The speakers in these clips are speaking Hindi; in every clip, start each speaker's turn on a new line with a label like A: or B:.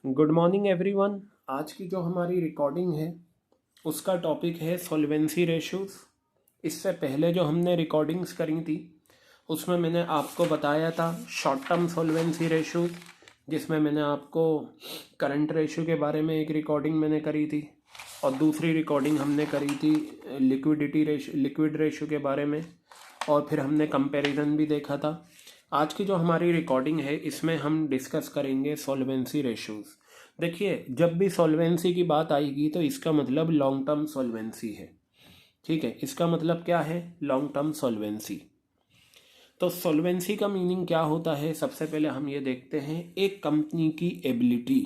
A: Good morning everyone. आज की जो हमारी रिकॉर्डिंग है उसका टॉपिक है सॉल्वेंसी रेशोज़। इससे पहले जो हमने रिकॉर्डिंग्स करी थी उसमें मैंने आपको बताया था शॉर्ट टर्म सॉल्वेंसी रेशोज़, जिसमें मैंने आपको करंट रेशो के बारे में एक रिकॉर्डिंग मैंने करी थी और दूसरी रिकॉर्डिंग हमने करी थी लिक्विड रेशो के बारे में, और फिर हमने कंपैरिजन भी देखा था। आज की जो हमारी रिकॉर्डिंग है इसमें हम डिस्कस करेंगे सॉल्वेंसी रेशोज़। देखिए, जब भी सॉल्वेंसी की बात आएगी तो इसका मतलब लॉन्ग टर्म सॉल्वेंसी है। ठीक है, इसका मतलब क्या है? Long term solvency. तो सॉल्वेंसी का मीनिंग क्या होता है? सबसे पहले हम ये देखते हैं, एक कंपनी की एबिलिटी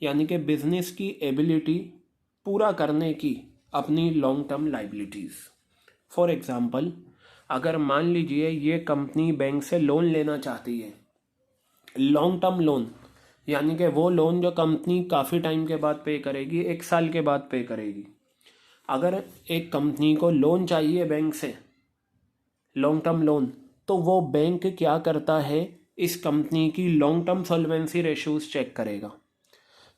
A: यानी कि बिजनेस की एबिलिटी पूरा करने की अपनी long term liabilities. For example, अगर मान लीजिए ये कंपनी बैंक से लोन लेना चाहती है, लॉन्ग टर्म लोन यानी कि वो लोन जो कंपनी काफ़ी टाइम के बाद पे करेगी, 1 साल के बाद पे करेगी। अगर एक कंपनी को लोन चाहिए बैंक से, लॉन्ग टर्म लोन, तो वो बैंक क्या करता है, इस कंपनी की long term solvency ratios check करेगा।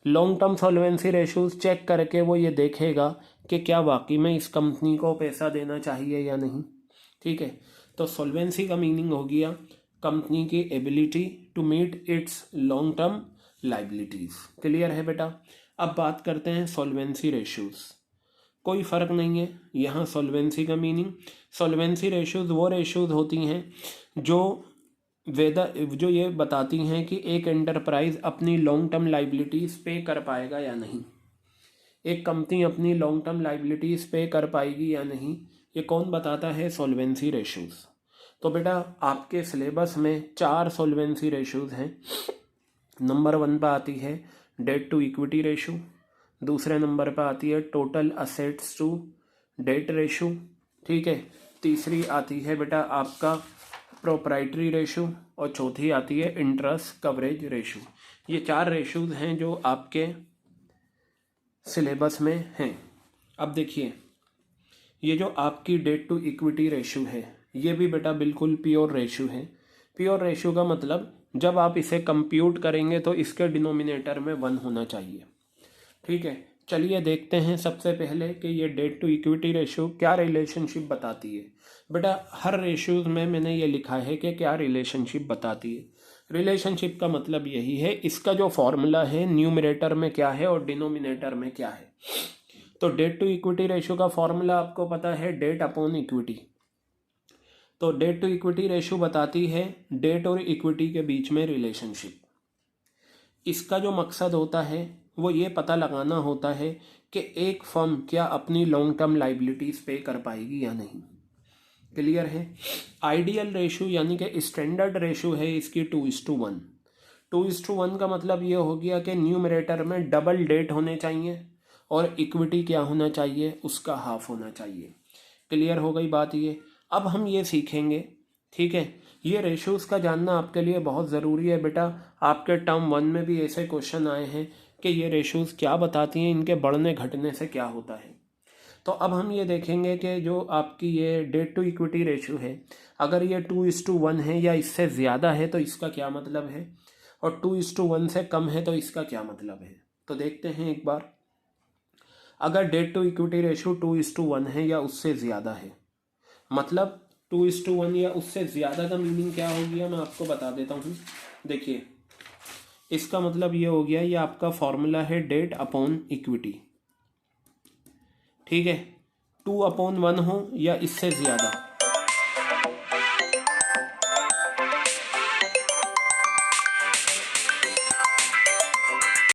A: Long term solvency ratios check करके वो ये देखेगा कि क्या वाकई में इस कंपनी को पैसा देना चाहिए या नहीं। ठीक है, तो सॉल्वेंसी का मीनिंग हो गया कंपनी की ability to meet its long term liabilities. Clear है बेटा? अब बात करते हैं सॉल्वेंसी रेशोज़। कोई फ़र्क नहीं है यहाँ सॉल्वेंसी का मीनिंग। सॉल्वेंसी रेशोज़ वो रेशोज़ होती हैं जो ये बताती हैं कि एक एंटरप्राइज अपनी लॉन्ग टर्म लाइबिलिटीज़ पे कर पाएगा या नहीं। एक कंपनी अपनी लॉन्ग टर्म लाइबिलिटीज़ पे कर पाएगी या नहीं, ये कौन बताता है? Solvency ratios. तो बेटा, आपके सिलेबस में 4 सॉल्वेंसी रेशोज़ हैं। नंबर 1 पर आती है डेट टू इक्विटी रेशो, दूसरे नंबर पर आती है total assets to debt ratio. ठीक है, तीसरी आती है बेटा आपका प्रोप्राइटरी रेशो, और चौथी आती है इंटरेस्ट कवरेज रेशो। ये 4 रेशोज़ हैं जो आपके सिलेबस में हैं। अब देखिए, ये जो आपकी डेट टू इक्विटी रेशो है ये भी बेटा बिल्कुल प्योर रेशो है। प्योर रेशो का मतलब जब आप इसे कंप्यूट करेंगे तो इसके डिनोमिनेटर में 1 होना चाहिए। ठीक है, चलिए देखते हैं सबसे पहले कि ये डेट टू इक्विटी रेशो क्या रिलेशनशिप बताती है। बेटा, हर रेशोज़ में मैंने ये लिखा है कि क्या रिलेशनशिप बताती है। रिलेशनशिप का मतलब यही है, इसका जो फॉर्मूला है न्यूमरेटर में क्या है और डिनोमिनेटर में क्या है। तो डेट टू इक्विटी रेशो का फॉर्मूला आपको पता है, डेट अपॉन इक्विटी। तो डेट टू इक्विटी रेशो बताती है डेट और इक्विटी के बीच में रिलेशनशिप। इसका जो मकसद होता है वो ये पता लगाना होता है कि एक फर्म क्या अपनी लॉन्ग टर्म लाइबिलिटीज़ पे कर पाएगी या नहीं। क्लियर है? आइडियल रेशो यानी कि स्टैंडर्ड रेशो है इसकी 2:1। 2:1 का मतलब ये हो गया कि न्यूमरेटर में डबल डेट होने चाहिए और इक्विटी क्या होना चाहिए, उसका हाफ होना चाहिए। क्लियर हो गई बात ये? अब हम ये सीखेंगे, ठीक है, ये रेशोज़ का जानना आपके लिए बहुत ज़रूरी है बेटा। आपके टर्म 1 में भी ऐसे क्वेश्चन आए हैं कि ये रेशोज़ क्या बताती हैं, इनके बढ़ने घटने से क्या होता है। तो अब हम ये देखेंगे कि जो आपकी ये डेट टू इक्विटी रेशो है, अगर ये 2:1 है या इससे ज़्यादा है तो इसका क्या मतलब है, और 2:1 से कम है तो इसका क्या मतलब है। तो देखते हैं एक बार। अगर डेट टू इक्विटी रेशो 2:1 है या उससे ज़्यादा है, मतलब 2:1 या उससे ज़्यादा का मीनिंग क्या हो गया, मैं आपको बता देता हूँ। देखिए, इसका मतलब ये हो गया, ये आपका फॉर्मूला है डेट अपॉन इक्विटी। ठीक है, 2/1 हो या इससे ज़्यादा,